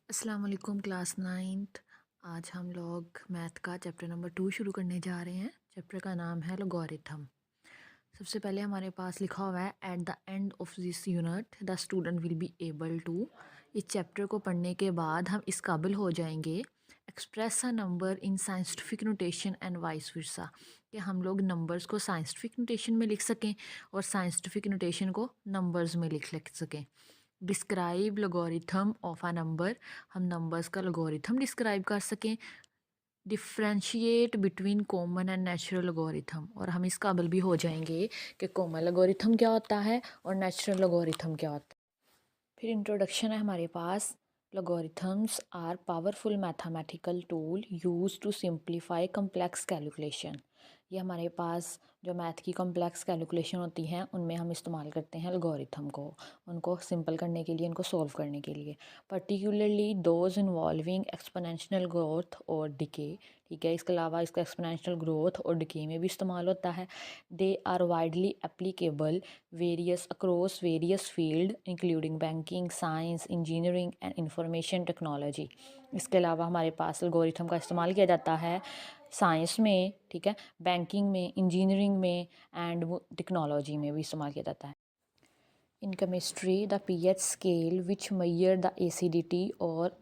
अस्सलाम वालेकुम class ninth. आज हम लोग मैथ का चैप्टर नंबर 2 शुरू करने जा रहे हैं। चैप्टर का नाम है लोगरिथम। सबसे पहले हमारे पास लिखा हुआ है at the end of this unit the student will be able to. इस चैप्टर को पढ़ने के बाद हम इस काबिल हो जाएंगे express a number in scientific notation and vice versa, कि हम लोग नंबर्स को साइंटिफिक नोटेशन में लिख सकें और साइंटिफिक नोटेशन को नंबर्स में लिख सकें। Describe logarithm of a number, हम नंबर्स का लोगोरिथम डिस्क्राइब कर सकें। Differentiate between common and natural logarithm, और हम इस काबिल भी हो जाएंगे कि कॉमन लोगोरिथम क्या होता है और नेचुरल लोगोरिथम क्या होता है। फिर इंट्रोडक्शन है हमारे पास। Logarithms are powerful mathematical tool use to simplify complex calculation. ये हमारे पास जो मैथ की कॉम्प्लेक्स कैलकुलेशन होती हैं उनमें हम इस्तेमाल करते हैं एल्गोरिथम को, उनको सिंपल करने के लिए, उनको सॉल्व करने के लिए। Particularly those involving exponential growth और डिके। ठीक है, इसके अलावा इसका एक्सपोनेंशियल ग्रोथ और डिके में भी इस्तेमाल होता है। They are widely applicable various across various field including banking, science, engineering and information technology. इसके अलावा हमारे पास एल्गोरिथम का इस्तेमाल किया जाता है साइंस में, ठीक है, बैंकिंग में, इंजीनियरिंग में एंड टेक्नोलॉजी में भी इस्तेमाल किया जाता है। In chemistry the pH scale which measure the acidity और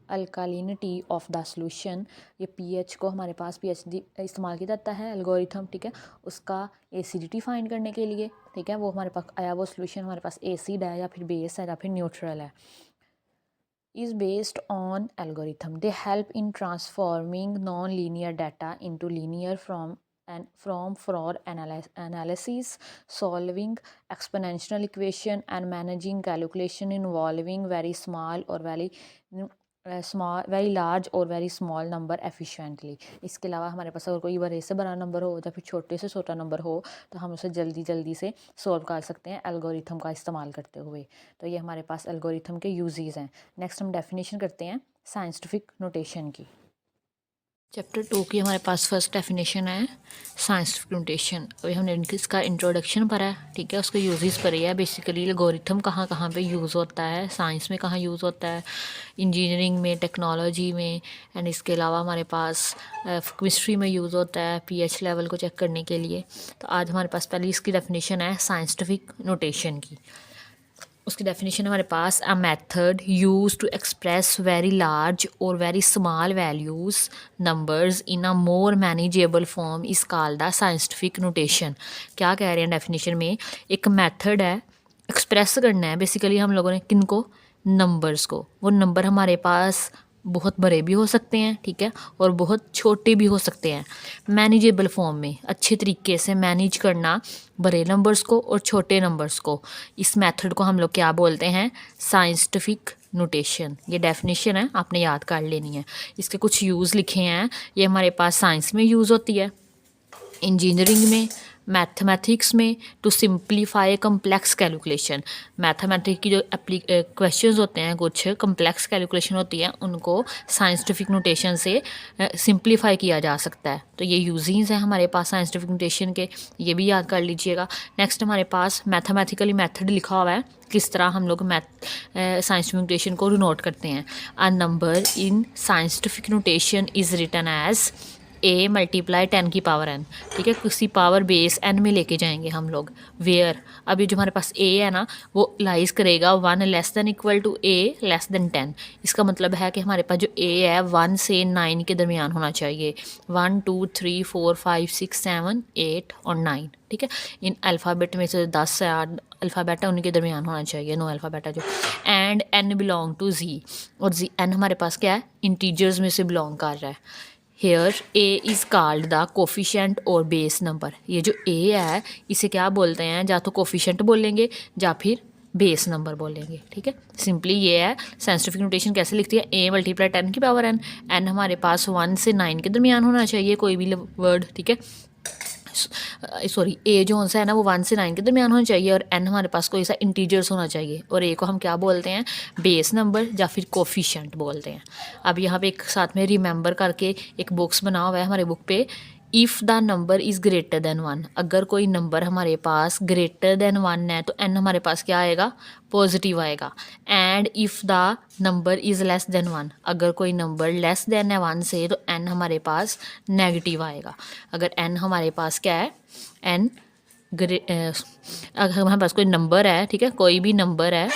अल्कालिनिटी ऑफ द सॉल्यूशन। ये पीएच को हमारे पास पीएच इस्तेमाल किया जाता है एल्गोरिथम, ठीक है, उसका एसिडिटी फाइंड करने के लिए। ठीक है, वो हमारे पास आया वो सॉल्यूशन हमारे पास एसिड है या फिर बेस है या फिर न्यूट्रल है, is based on algorithm. They help in transforming non-linear data into linear from fraud analysis, solving exponential equation and managing calculation involving very small or very large और very small number efficiently. इसके अलावा हमारे पास अगर कोई बड़े से बड़ा number हो या फिर छोटे से छोटा नंबर हो तो हम उसे जल्दी जल्दी से सॉल्व कर सकते हैं एल्गोरिथम का इस्तेमाल करते हुए। तो ये हमारे पास एल्गोरिथम के यूजेस हैं। नेक्स्ट हम डेफिनेशन करते हैं साइंटिफिक नोटेशन की। चैप्टर 2 की हमारे पास फर्स्ट डेफिनेशन है साइंटिफिक नोटेशन। अभी हमने इसका इंट्रोडक्शन पढ़ा है, ठीक है, उसके यूजेस पढ़े है। बेसिकली एल्गोरिथम कहाँ कहाँ पे यूज़ होता है, साइंस में कहाँ यूज़ होता है, इंजीनियरिंग में, टेक्नोलॉजी में, एंड इसके अलावा हमारे पास केमिस्ट्री में यूज़ होता है पीएच लेवल को चेक करने के लिए। तो आज हमारे पास पहली इसकी डेफिनेशन है साइंटिफिक नोटेशन की। उसकी डेफिनेशन हमारे पास a method use to express very large और very small values numbers in a more manageable form is called the scientific notation. क्या कह रहे हैं डेफिनेशन में, एक मेथड है एक्सप्रेस करना है बेसिकली हम लोगों ने किनको, नंबर्स को। वो नंबर हमारे पास बहुत बड़े भी हो सकते हैं, ठीक है, और बहुत छोटे भी हो सकते हैं। मैनेजेबल फॉर्म में अच्छे तरीके से मैनेज करना बड़े नंबर्स को और छोटे नंबर्स को, इस मेथड को हम लोग क्या बोलते हैं, साइंटिफिक नोटेशन। ये डेफिनेशन है, आपने याद कर लेनी है। इसके कुछ यूज़ लिखे हैं। ये हमारे पास साइंस में यूज़ होती है, इंजीनियरिंग में, मैथमेटिक्स में, to simplify complex calculation. Mathematics की जो क्वेश्चंस होते हैं, कुछ कम्प्लेक्स कैलकुलेशन होती है, उनको साइंटिफिक नोटेशन से सिंप्लीफाई किया जा सकता है। तो ये यूजेस हैं हमारे पास साइंटिफिक नोटेशन के, ये भी याद कर लीजिएगा। नेक्स्ट हमारे पास मैथमेटिकली मेथड लिखा हुआ है, किस तरह हम लोग साइंटिफिक नोटेशन को नोट करते हैं। A number in scientific notation is written as a multiply 10 की पावर एन, ठीक है, किसी पावर बेस एन में लेके जाएंगे हम लोग। वेयर, अभी जो हमारे पास ए है ना, वो लाइज करेगा 1 less than equal to a less than 10। इसका मतलब है कि हमारे पास जो ए है 1 से 9 के दरमियान होना चाहिए। 1 2 3 4 5 6 7 8 और 9, ठीक है। इन अल्फ़ाबेट में से 10 से 8 अल्फ़ाबेट है, उनके दरमियान होना चाहिए, 9 अल्फ़ाबेट है जो। एंड एन बिलोंग टू जी, और जी एन हमारे पास क्या है, इंटीजर्स में से बिलोंग कर रहा है। Here a is called the coefficient और बेस नंबर। ये जो ए है इसे क्या बोलते हैं, या तो कोफिशेंट बोलेंगे या फिर बेस नंबर बोलेंगे, ठीक है। सिंपली ये है साइंटिफिक नोटेशन कैसे लिखती है, ए मल्टीप्लाई 10 की पावर एन। एन हमारे पास 1 से 9 के दरमियान होना चाहिए कोई भी वर्ड, ठीक है। सॉरी, ए जो सा है ना वो 1 से 9 के दरमियान होना चाहिए, और एन हमारे पास कोई सा इंटीजर्स होना चाहिए, और ए को हम क्या बोलते हैं, बेस नंबर या फिर कोफिशेंट बोलते हैं। अब यहाँ पे एक साथ में रिमेंबर करके एक बॉक्स बना हुआ है हमारे बुक पे, if the number is greater than 1, अगर कोई नंबर हमारे पास ग्रेटर दैन 1 है तो n हमारे पास क्या आएगा, पॉजिटिव आएगा। And if the number is less than 1, अगर कोई नंबर लेस दैन है 1 से तो n हमारे पास नेगेटिव आएगा। अगर n हमारे पास क्या है, n अगर हमारे पास कोई नंबर है, ठीक है, कोई भी नंबर है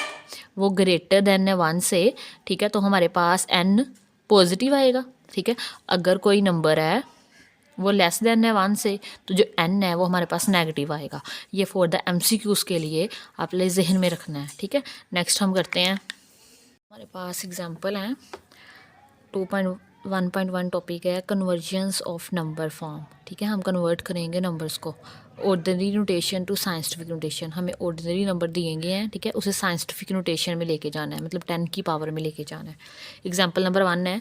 वो ग्रेटर देन है 1 से, ठीक है, तो हमारे पास n पॉजिटिव आएगा। ठीक है, अगर कोई नंबर है वो लेस देन है 1 से तो जो n है वो हमारे पास नेगेटिव आएगा। ये फॉर द MCQs के लिए आप ले जहन में रखना है। ठीक है, नेक्स्ट हम करते हैं, हमारे पास एग्जांपल हैं 2.1.1 टॉपिक है कन्वर्जेंस ऑफ नंबर फॉर्म। ठीक है, हम कन्वर्ट करेंगे नंबर्स को ordinary notation to scientific notation. हमें ऑर्डिनरी नंबर दिए गए हैं, ठीक है, उसे साइंटिफिक नोटेशन में लेके जाना है, मतलब 10 की पावर में लेके जाना है। एग्जांपल नंबर 1 है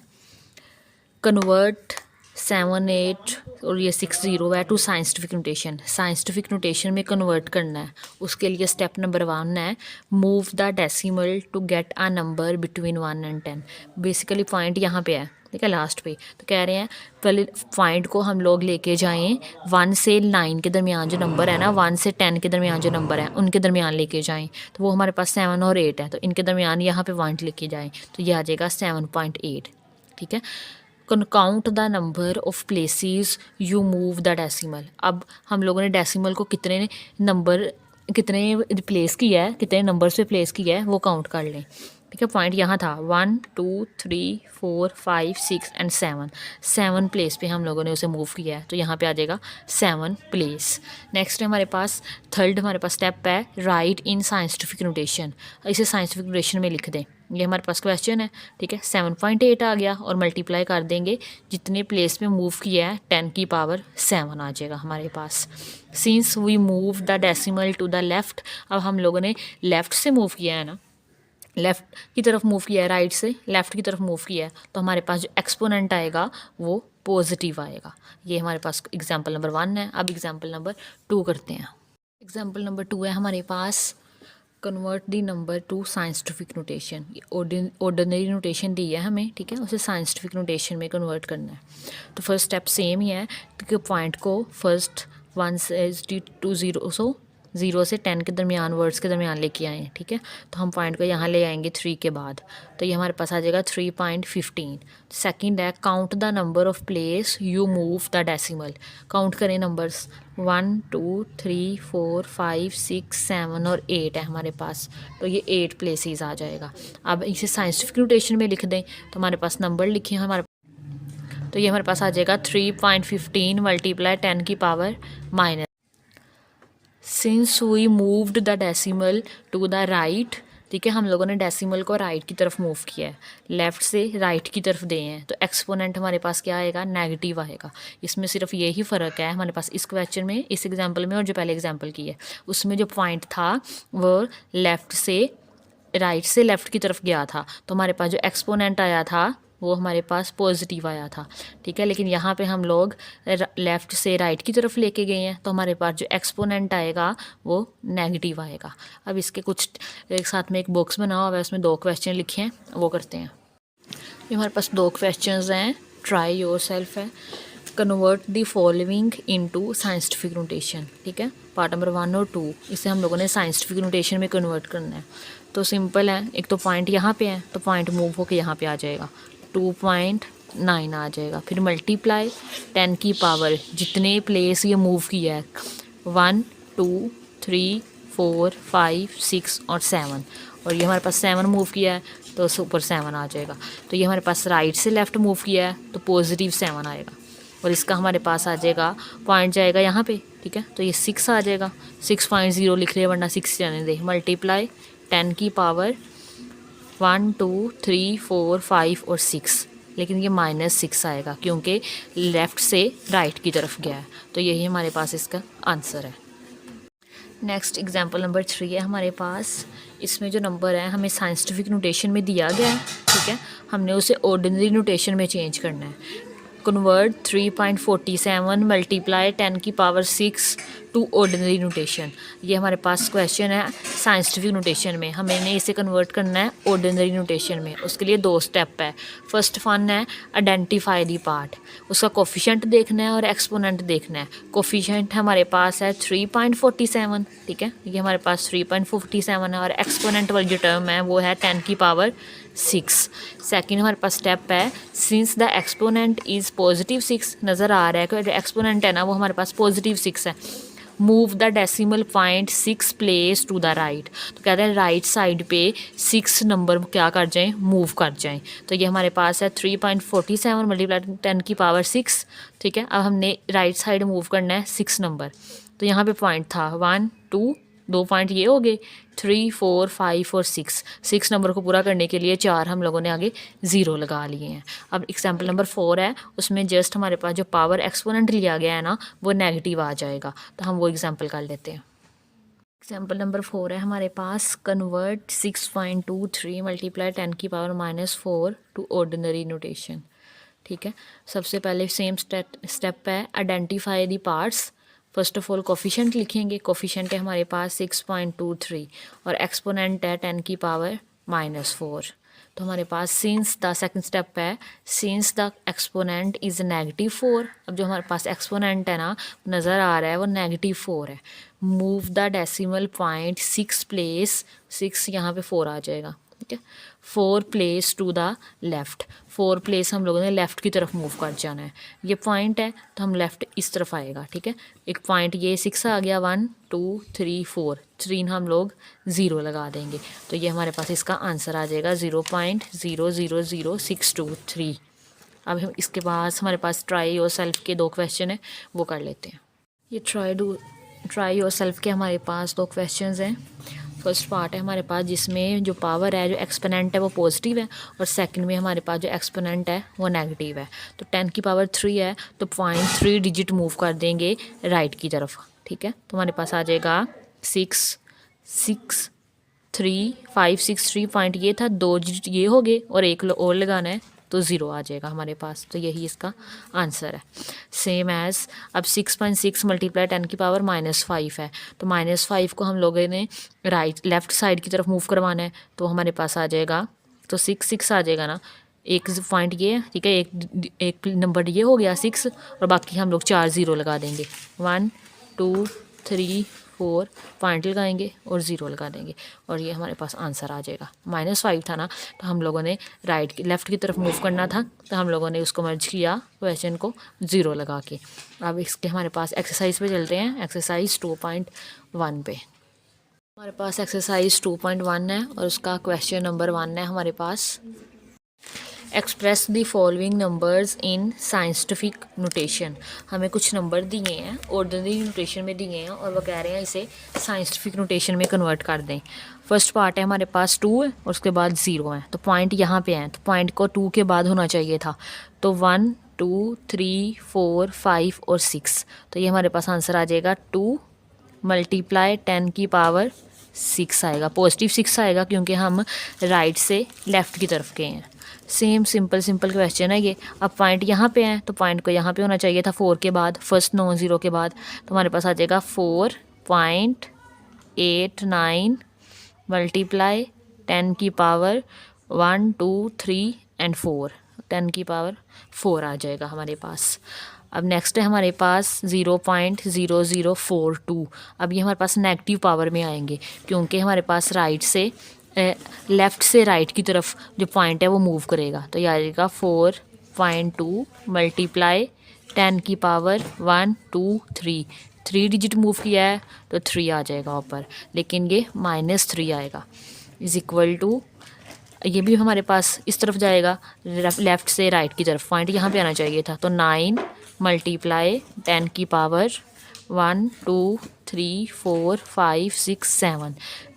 कन्वर्ट 7 8 और ये 6 0 है to scientific notation. Scientific notation में कन्वर्ट करना है, उसके लिए स्टेप नंबर 1 है move the decimal to get a number between 1 and 10। Basically point यहाँ पे है, ठीक है, लास्ट पे तो कह रहे हैं पहले पॉइंट को हम लोग लेके जाएं 1 से 9 के दरमियान जो नंबर है ना, 1 से 10 के दरमियान जो नंबर है उनके दरमियान लेके जाएं। तो वो हमारे पास 7 और 8 है, तो इनके दरमियान यहाँ पे पॉइंट लेके जाएं तो ये आ जाएगा 7.8। ठीक है, count the number of places you move the decimal. अब हम लोगों ने डेसिमल को कितने नंबर कितने प्लेस किया है, कितने नंबर्स पे प्लेस किया है वो काउंट कर लें। ठीक है, पॉइंट यहाँ था 1 2 3 4 5 6 एंड 7 प्लेस पे हम लोगों ने उसे मूव किया है, तो यहाँ पे आ जाएगा 7 प्लेस। नेक्स्ट हमारे पास थर्ड हमारे पास स्टेप है राइट इन साइंटिफिक नोटेशन। इसे साइंटिफिक नोटेशन में लिख दें। ये हमारे पास क्वेश्चन है, ठीक है, 7.8 आ गया और मल्टीप्लाई कर देंगे जितने प्लेस में मूव किया है 10 की पावर 7 आ जाएगा हमारे पास। Since we move the decimal to the left, अब हम लोगों ने लेफ़्ट से मूव किया है ना, लेफ़्ट की तरफ मूव किया है, राइट से लेफ़्ट की तरफ मूव किया है, तो हमारे पास जो एक्सपोनेंट आएगा वो पॉजिटिव आएगा। ये हमारे पास एग्जाम्पल नंबर 1 है। अब एग्जाम्पल नंबर 2 करते हैं। एग्जाम्पल नंबर 2 है हमारे पास convert the number to scientific notation. Ordinary notation दी है हमें, ठीक है, उसे साइंटिफिक नोटेशन में कन्वर्ट करना है। तो फर्स्ट स्टेप सेम ही है, क्योंकि पॉइंट को फर्स्ट 1 से 2 0 से 10 के दरमियान वर्ड्स के दरमियान लेके आए। ठीक है, तो हम पॉइंट को यहाँ ले आएंगे 3 के बाद, तो ये हमारे पास आ जाएगा 3.15। सेकंड है count the number of place you move the decimal. Count करें नंबर्स 1 2 3 4 5 6 7 और 8 है हमारे पास, तो ये 8 प्लेसेस आ जाएगा। अब इसे साइंटिफिक नोटेशन में लिख दें तो हमारे पास नंबर लिखे हमारे, तो ये हमारे पास आ जाएगा 3.15 मल्टीप्लाई 10 की power minus. Since we moved the decimal to the right, ठीक है, हम लोगों ने डेसिमल को राइट की तरफ मूव किया है, लेफ़्ट से राइट की तरफ दे हैं, तो एक्सपोनेंट हमारे पास क्या आएगा, नेगेटिव आएगा। इसमें सिर्फ यही फ़र्क है हमारे पास इस क्वेश्चन में, इस एग्जांपल में और जो पहले एग्जांपल की है उसमें जो पॉइंट था वो लेफ़्ट से राइट से लेफ़्ट की तरफ गया था, तो हमारे पास जो एक्सपोनेंट आया था वो हमारे पास पॉजिटिव आया था। ठीक है, लेकिन यहाँ पे हम लोग लेफ़्ट से राइट की तरफ लेके गए हैं, तो हमारे पास जो एक्सपोनेंट आएगा वो नेगेटिव आएगा। अब इसके कुछ एक साथ में एक बॉक्स बना हुआ है, उसमें 2 क्वेश्चन लिखे हैं, वो करते हैं। ये हमारे पास 2 क्वेश्चंस हैं, ट्राई योर सेल्फ है। Convert the following into scientific notation. ठीक है, पार्ट नंबर 1 और 2 इसे हम लोगों ने साइंटिफिक नोटेशन में कन्वर्ट करना है। तो सिंपल है, एक तो पॉइंट यहाँ पे है तो पॉइंट मूव होकर यहाँ पे आ जाएगा, 2.9 आ जाएगा। फिर मल्टीप्लाई 10 की पावर जितने प्लेस ये मूव किया है 1 2 3 4 5 6 और 7, और ये हमारे पास 7 मूव किया है तो ऊपर 7 आ जाएगा। तो ये हमारे पास राइट से लेफ़्ट मूव किया है तो पॉजिटिव 7 आएगा, और इसका हमारे पास आ जाएगा पॉइंट जाएगा यहाँ पे। ठीक है, तो ये 6 आ जाएगा, 6.0 लिख रहे वरना 6 जाने दे। मल्टीप्लाई 10 की पावर 1 2 3 4 5 और 6, लेकिन ये -6 आएगा क्योंकि लेफ़्ट से राइट की तरफ गया है, तो यही हमारे पास इसका आंसर है। नेक्स्ट एग्जांपल नंबर 3 है हमारे पास। इसमें जो नंबर है हमें साइंटिफिक नोटेशन में दिया गया है, ठीक है, हमने उसे ऑर्डिनरी नोटेशन में चेंज करना है। कन्वर्ट 3.47 मल्टीप्लाई 10 की पावर 6 टू ऑर्डिनरी नोटेशन। ये हमारे पास क्वेश्चन है साइंटिफिक नोटेशन में, हमें इसे कन्वर्ट करना है ऑर्डिनरी नोटेशन में। उसके लिए 2 स्टेप है। फर्स्ट वन है आइडेंटिफाई दी पार्ट, उसका कोफिशिएंट देखना है और एक्सपोनेंट देखना है। कोफिशिएंट हमारे पास है 3.47, ठीक है, ये हमारे पास 3.47 है, और एक्सपोनेंट वाली जो टर्म है वो है 10 की पावर 6। सेकेंड हमारे पास स्टेप है since the exponent is positive 6, नज़र आ रहा है कि जो एक्सपोनेंट है ना वो हमारे पास पॉजिटिव 6 है। Move the decimal point 6 place to the right, तो कहते हैं राइट साइड पे 6 नंबर क्या कर जाएं, मूव कर जाएं। तो ये हमारे पास है 3.47 मल्टीप्लाई 10 की पावर 6, ठीक है। अब हमने राइट साइड मूव करना है 6 नंबर, तो यहाँ पे पॉइंट था 1 2, 2 पॉइंट ये हो गए, 3 4 5 और 6 नंबर को पूरा करने के लिए 4 हम लोगों ने आगे 0 लगा लिए हैं। अब एग्जाम्पल नंबर 4 है, उसमें जस्ट हमारे पास जो पावर एक्सपोनेंट लिया गया है ना वो नेगेटिव आ जाएगा, तो हम वो एग्जाम्पल कर लेते हैं। एग्जाम्पल नंबर 4 है हमारे पास, कन्वर्ट 6.23 मल्टीप्लाई 10 की पावर -4 टू ऑर्डिनरी नोटेशन, ठीक है। सबसे पहले सेम स्टेप है identify the parts. First of all coefficient लिखेंगे, कोफिशिएंट है हमारे पास 6.23 और एक्सपोनेंट है 10 की पावर -4। तो हमारे पास सिंस द सेकंड स्टेप है सिंस द एक्सपोनेंट इज़ -4। अब जो हमारे पास एक्सपोनेंट है ना नज़र आ रहा है वो -4 है। Move the decimal point 6 place, 6 यहाँ पे 4 आ जाएगा, ठीक है। 4 place to the left, 4 place हम लोगों ने लेफ़्ट की तरफ मूव कर जाना है। ये पॉइंट है तो हम लेफ़्ट इस तरफ आएगा, ठीक है। एक पॉइंट ये 6 आ गया, 1 2 3 4, 3 हम लोग 0 लगा देंगे, तो ये हमारे पास इसका आंसर आ जाएगा 0.000623। अब हम इसके पास हमारे पास ट्राई योर सेल्फ के 2 क्वेश्चन है, वो कर लेते हैं। ये ट्राई योर सेल्फ के हमारे पास 2 क्वेश्चन हैं। फर्स्ट पार्ट है हमारे पास जिसमें जो पावर है जो एक्सपोनेंट है वो पॉजिटिव है, और सेकंड में हमारे पास जो एक्सपोनेंट है वो नेगेटिव है। तो 10 की पावर 3 है तो 0.3 डिजिट मूव कर देंगे राइट की तरफ, ठीक है। तो हमारे पास आ जाएगा 6 6 3 5 6 3 पॉइंट ये था, 2 डिजिट ये हो गए और एक और लगाना है तो 0 आ जाएगा हमारे पास, तो यही इसका आंसर है। सेम एज़ अब 6.6 मल्टीप्लाई 10 की पावर -5 है, तो -5 को हम लोगों ने लेफ़्ट साइड की तरफ मूव करवाना है, तो हमारे पास आ जाएगा तो 6 आ जाएगा ना, एक पॉइंट ये है, ठीक है, एक नंबर ये हो गया 6 और बाकी हम लोग 4 0 लगा देंगे, 1 2 3 4 पॉइंट लगाएंगे और 0 लगा देंगे, और ये हमारे पास आंसर आ जाएगा। -5 था ना तो हम लोगों ने लेफ़्ट की तरफ मूव करना था, तो हम लोगों ने उसको मर्ज किया क्वेश्चन को 0 लगा के। अब इसके हमारे पास एक्सरसाइज पे चलते हैं, एक्सरसाइज 2.1 पे। हमारे पास एक्सरसाइज 2.1 है और उसका क्वेश्चन नंबर 1 है हमारे पास, express the following numbers in scientific notation. हमें कुछ नंबर दिए हैं ऑर्डिनरी नोटेशन में दिए हैं और वो कह रहे हैं इसे साइंटिफिक नोटेशन में कन्वर्ट कर दें। फर्स्ट पार्ट है हमारे पास 2 है और उसके बाद 0 है, तो पॉइंट यहाँ पे हैं, तो पॉइंट को 2 के बाद होना चाहिए था, तो 1 2 3 4 5 और 6, तो ये हमारे पास आंसर आ जाएगा 2 मल्टीप्लाई 10 की पावर 6 आएगा, पॉजिटिव 6 आएगा क्योंकि हम राइट से लेफ़्ट की तरफ गए हैं। सेम सिंपल क्वेश्चन है ये। अब पॉइंट यहाँ पे हैं तो पॉइंट को यहाँ पे होना चाहिए था 4 के बाद, फर्स्ट नॉन ज़ीरो के बाद, तो हमारे पास आ जाएगा 4.89 मल्टीप्लाई 10 की पावर 1 2 3 एंड 4, 10 की पावर 4 आ जाएगा हमारे पास। अब नेक्स्ट है हमारे पास 0.0042। अब ये हमारे पास नेगेटिव पावर में आएंगे क्योंकि हमारे पास राइट से लेफ़्ट से राइट की तरफ जो पॉइंट है वो मूव करेगा, तो ये आ जाएगा 4.2 मल्टीप्लाई 10 की पावर 1 2 3, 3 डिजिट मूव किया है तो 3 आ जाएगा ऊपर, लेकिन ये -3 आएगा, इज़ इक्वल टू, ये भी हमारे पास इस तरफ जाएगा लेफ़्ट से राइट की तरफ, पॉइंट यहाँ पे आना चाहिए था, तो 9 मल्टीप्लाई 10 की पावर 1 2 3 4 5 6 7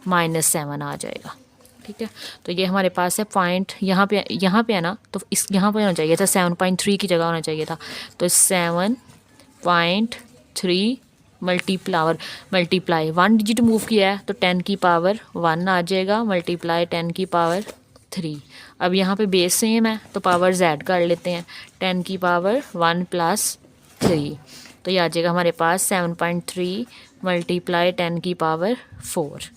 -7 आ जाएगा, ठीक है। तो ये हमारे पास है पॉइंट यहाँ पे है ना, तो इस यहाँ पे होना चाहिए था 7.3 की जगह होना चाहिए था, तो 7.3 मल्टीप्लाई 1 डिजिट मूव किया है तो 10 की पावर 1 आ जाएगा, मल्टीप्लाई 10 की पावर 3। अब यहाँ पे बेस सेम है तो पावर ऐड कर लेते हैं, 10 की पावर 1 + 3, तो ये आ जाएगा हमारे पास 7.3 × 10 की पावर 4।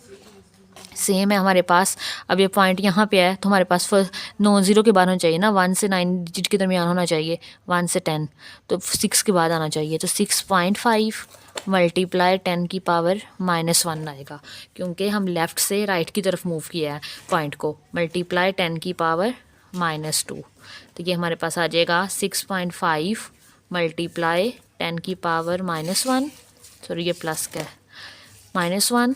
सेम है हमारे पास। अब ये पॉइंट यहाँ पे है तो हमारे पास फर्स्ट 9 0 के बाद होना चाहिए ना, 1 से 9 डिजिट के दरमियान होना चाहिए, 1 से 10 तो 6 के बाद आना चाहिए, तो 6.5 × 10 की पावर -1 आएगा, क्योंकि हम लेफ़्ट से राइट की तरफ मूव किया है पॉइंट को, मल्टीप्लाई 10 की पावर -2, तो ये हमारे पास आ जाएगा 6.5 × 10 की पावर -1, सॉरी ये प्लस का है, -1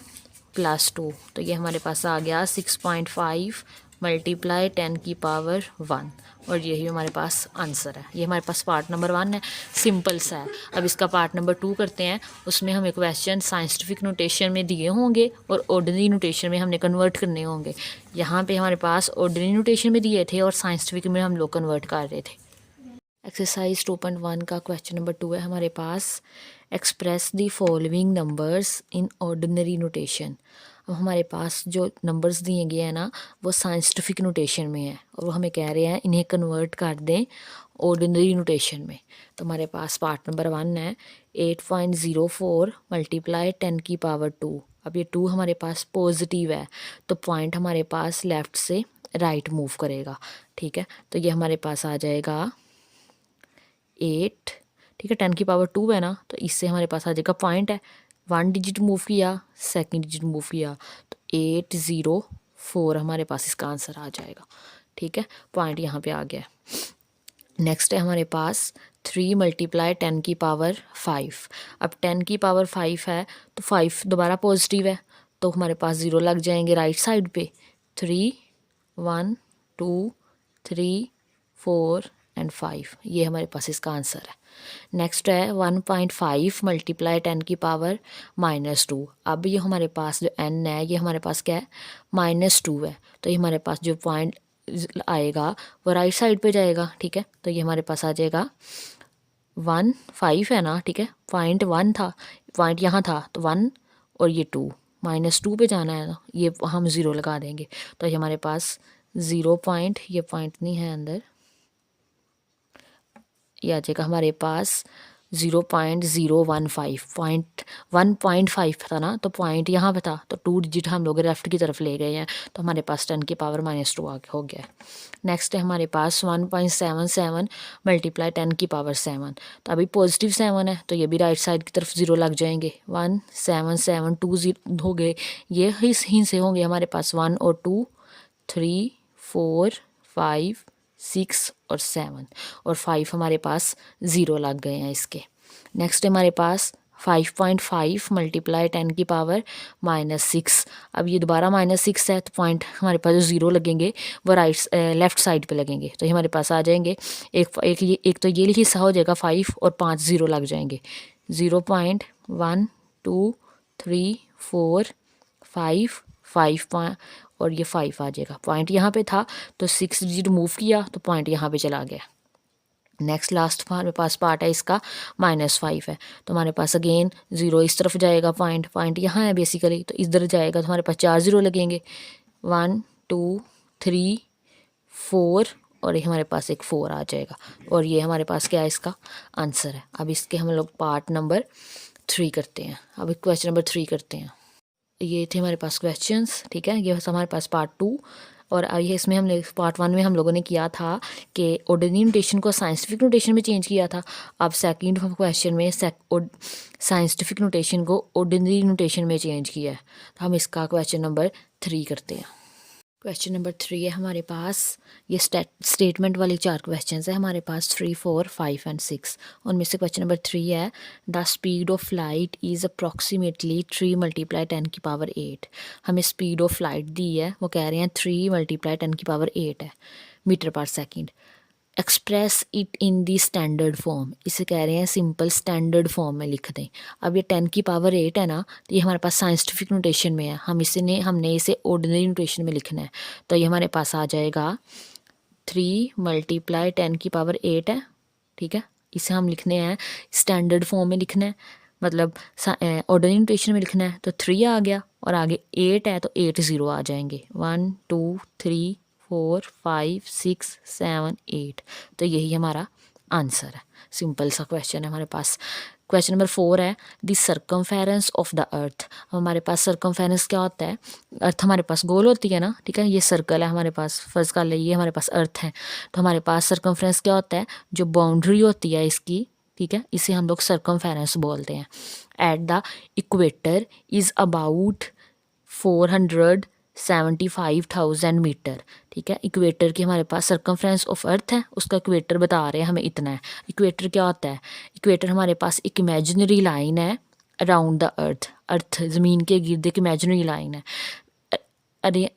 + 2, तो ये हमारे पास आ गया 6.5 × 10 की पावर 1, और यही हमारे पास आंसर है। ये हमारे पास पार्ट नंबर 1 है, सिंपल सा है। अब इसका पार्ट नंबर 2 करते हैं। उसमें हमें क्वेश्चन साइंटिफिक नोटेशन में दिए होंगे और ऑर्डिनरी नोटेशन में हमने कन्वर्ट करने होंगे। यहाँ पे हमारे पास ऑर्डिनरी नोटेशन में दिए थे और साइंटिफिक में हम लोग कन्वर्ट कर रहे थे। एक्सरसाइज 2.1 का क्वेश्चन नंबर 2 है हमारे पास, express the following numbers in ordinary notation. अब हमारे पास जो नंबर्स दिए गए हैं ना वो साइंटिफिक नोटेशन में है और वो हमें कह रहे हैं इन्हें कन्वर्ट कर दें ऑर्डिनरी नोटेशन में। तो हमारे पास पार्ट नंबर 1 है 8.04 × 10 की पावर 2। अब ये 2 हमारे पास पॉजिटिव है तो पॉइंट हमारे पास लेफ़्ट से राइट मूव करेगा, ठीक है। तो ये हमारे पास आ जाएगा 8, ठीक है, 10 की पावर 2 है ना, तो इससे हमारे पास आ जाएगा पॉइंट है, 1 डिजिट मूव किया, सेकंड डिजिट मूव किया, तो 804 हमारे पास इसका आंसर आ जाएगा, ठीक है। पॉइंट यहाँ पे आ गया। नेक्स्ट है हमारे पास 3 × 10 की पावर 5। अब 10 की पावर 5 है तो 5 दोबारा पॉजिटिव है तो हमारे पास 0 लग जाएंगे राइट साइड पे, 3 1 2 3 4 एंड 5, ये हमारे पास इसका आंसर है। नेक्स्ट है 1.5 × 10 की पावर -2। अब ये हमारे पास जो n है ये हमारे पास क्या है, -2 है, तो ये हमारे पास जो पॉइंट आएगा वो राइट साइड पे जाएगा, ठीक है। तो ये हमारे पास आ जाएगा 1 5 है ना, ठीक है, पॉइंट 1 था, पॉइंट यहाँ था तो 1 और ये 2, -2 पे जाना है ना, ये हम 0 लगा देंगे, तो ये हमारे पास 0 पॉइंट, ये पॉइंट नहीं है अंदर, ये आ जाएगा हमारे पास 0.015, पॉइंट 1.5 था ना, तो पॉइंट यहाँ पे था तो 2 डिजिट हम लोग लेफ्ट की तरफ ले गए हैं तो हमारे पास 10 की पावर -2 हो गया। नेक्स्ट है हमारे पास 1.77 × 10 की पावर 7। तो अभी पॉजिटिव 7 है तो ये भी राइट साइड की तरफ 0 लग जाएंगे, 1 7 7 2 0 हो गए, ये ही से होंगे हमारे पास 1 और 2 3 4 5 6 और 7 और 5 हमारे पास 0 लग गए हैं इसके। नेक्स्ट हमारे पास 5.5 × 10 की पावर -6। अब ये दोबारा -6 है तो पॉइंट हमारे पास जो 0 लगेंगे वो लेफ़्ट साइड पे लगेंगे, तो ये हमारे पास आ जाएंगे एक तो ये हिस्सा हो जाएगा 5 और 5 0 लग जाएंगे, 0.1 2 3 4 5 5 और ये 5 आ जाएगा, पॉइंट यहाँ पे था तो 6 डिजिट मूव किया तो पॉइंट यहाँ पे चला गया। नेक्स्ट लास्ट हमारे पास पार्ट है इसका -5 है तो हमारे पास अगेन 0 इस तरफ जाएगा, पॉइंट यहाँ है बेसिकली, तो इधर जाएगा तो हमारे पास 4 0 लगेंगे, 1 2 3 4 और ये हमारे पास एक 4 आ जाएगा, और ये हमारे पास क्या है इसका आंसर है। अब इसके हम लोग पार्ट नंबर 3 करते हैं। अब क्वेश्चन नंबर 3 करते हैं। ये थे हमारे पास क्वेश्चंस, ठीक है, ये हमारे पास पार्ट 2 और ये इसमें हमने पार्ट 1 में हम लोगों ने किया था कि ऑर्डिनरी नोटेशन को साइंटिफिक नोटेशन में चेंज किया था। अब सेकंड क्वेश्चन में साइंटिफिक नोटेशन को ऑर्डिनरी नोटेशन में चेंज किया है, तो हम इसका क्वेश्चन नंबर 3 करते हैं। क्वेश्चन नंबर 3 है हमारे पास, ये स्टेटमेंट वाली 4 क्वेश्चंस है हमारे पास, 3 4 5 एंड 6। उनमें से क्वेश्चन नंबर 3 है, the speed of light is approximately 3 × 10 की पावर 8। हमें स्पीड ऑफ लाइट दी है, वो कह रहे हैं 3 × 10 की पावर 8 है मीटर पर second. Express it in the standard form, इसे कह रहे हैं सिंपल स्टैंडर्ड फॉर्म में लिख दें। अब ये 10 की पावर 8 है ना, तो ये हमारे पास साइंटिफिक नोटेशन में है, हमने इसे ऑर्डिनरी नोटेशन में लिखना है, तो ये हमारे पास आ जाएगा 3 × 10 की पावर 8 है, ठीक है, इसे हम लिखने हैं स्टैंडर्ड फॉर्म में लिखना है, मतलब ऑर्डिनरी नोटेशन में लिखना है, तो 3 आ गया और आगे 8 है तो 8 0 आ जाएंगे, 1 2 3 4 5 6 7 8। तो यही हमारा आंसर है। सिंपल सा क्वेश्चन है हमारे पास। क्वेश्चन नंबर 4 है the circumference of the earth. हमारे पास सर्कमफेरेंस क्या होता है? अर्थ हमारे पास गोल होती है ना, ठीक है, ये सर्कल है हमारे पास, फर्स्ट का ये हमारे पास अर्थ है। तो हमारे पास सर्कमफेरेंस क्या होता है? जो बाउंड्री होती है इसकी, ठीक है, इसे हम लोग सर्कमफेरेंस बोलते हैं। At the equator is about 475,000 metre, ठीक है। इक्वेटर की हमारे पास सर्कमफ्रेंस ऑफ अर्थ है, उसका इक्वेटर बता रहे हैं हमें इतना है। इक्वेटर क्या होता है? इक्वेटर हमारे पास एक इमेजिनरी लाइन है अराउंड द अर्थ। अर्थ ज़मीन के गिर्द एक इमेजिनरी लाइन है। अरे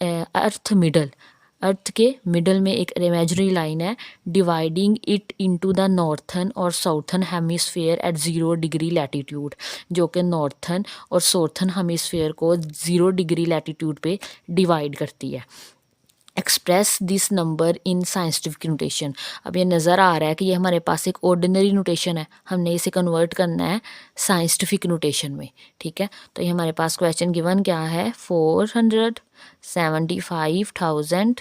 अर्थ के मिडल में एक इमेजिनरी लाइन है dividing it into the northern और southern hemisphere at 0 degree latitude, जो कि नॉर्थन और साउथर्न हेमिस्फेयर को 0 डिग्री लैटिट्यूड पे डिवाइड करती है। Express this number in scientific notation. अब ये नज़र आ रहा है कि ये हमारे पास एक ऑर्डिनरी नोटेशन है, हमने इसे कन्वर्ट करना है साइंटिफिक नोटेशन में, ठीक है। तो ये हमारे पास क्वेश्चन गिवन क्या है? 475,000,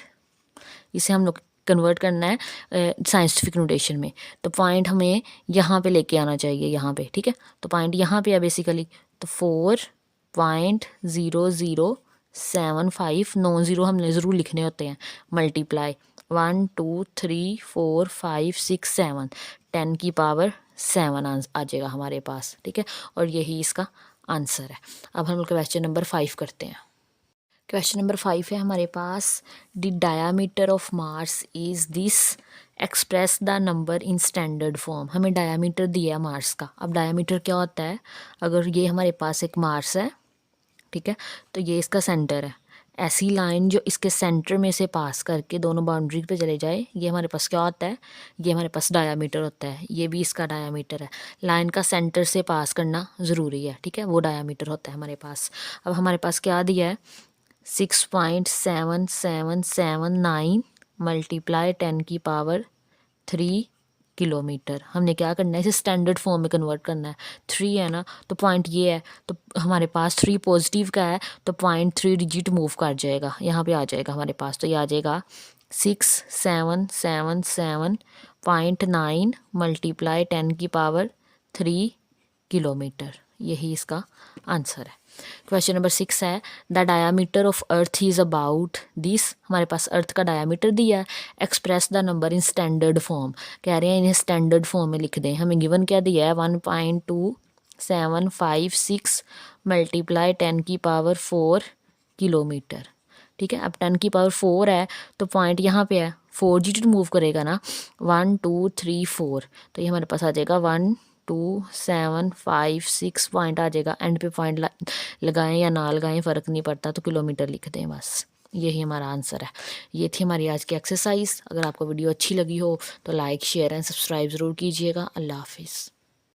इसे हम लोग कन्वर्ट करना है साइंटिफिक नोटेशन में। तो पॉइंट हमें यहाँ पे लेके आना चाहिए, यहाँ पे, ठीक है। तो पॉइंट यहाँ पे है बेसिकली। तो 4.0075, नॉन ज़ीरो हमने ज़रूर लिखने होते हैं, मल्टीप्लाई 1 2 3 4 5 6 7, 10 की पावर 7 आ जाएगा हमारे पास, ठीक है। और यही इसका आंसर है। अब हम लोग क्वेश्चन नंबर 5 करते हैं। क्वेश्चन नंबर 5 है हमारे पास the diameter of Mars is this, express the number in standard form. हमें डायामीटर दिया है मार्स का। अब डायामीटर क्या होता है? अगर ये हमारे पास एक मार्स है, ठीक है, तो ये इसका सेंटर है। ऐसी लाइन जो इसके सेंटर में से पास करके दोनों बाउंड्री पे चले जाए, ये हमारे पास क्या होता है? ये हमारे पास डायामीटर होता है। ये भी इसका डायामीटर है। लाइन का सेंटर से पास करना ज़रूरी है, ठीक है, वो डायामीटर होता है हमारे पास। अब हमारे पास क्या दिया है? 6.7779 मल्टीप्लाई 10 की पावर 3 किलोमीटर। हमने क्या करना है? इसे स्टैंडर्ड फॉर्म में कन्वर्ट करना है। 3 है ना, तो पॉइंट ये है, तो हमारे पास 3 पॉजिटिव का है, तो पॉइंट 3 डिजिट मूव कर जाएगा, यहाँ पे आ जाएगा हमारे पास। तो ये आ जाएगा 6777.9 मल्टीप्लाई 10 की पावर 3 किलोमीटर। यही इसका आंसर है। क्वेश्चन नंबर 6 है the diameter of earth is about this. हमारे पास अर्थ का डायामीटर दिया है। Express the number in standard form, कह रहे हैं इन्हें स्टैंडर्ड फॉर्म में लिख दें। हमें गिवन क्या दिया है? 1.2756 मल्टीप्लाई 10 की पावर 4 किलोमीटर, ठीक है। अब 10 की पावर 4 है, तो पॉइंट यहाँ पे है, 4 डिजिट मूव करेगा ना, 1 2 3 4, तो ये हमारे पास आ जाएगा 1 2 7 5 6 पॉइंट आ जाएगा। एंड पे पॉइंट लगाएं या ना लगाएं फ़र्क नहीं पड़ता, तो किलोमीटर लिख दें बस। यही हमारा आंसर है। ये थी हमारी आज की एक्सरसाइज। अगर आपको वीडियो अच्छी लगी हो तो लाइक शेयर एंड सब्सक्राइब ज़रूर कीजिएगा। अल्लाह हाफिज़।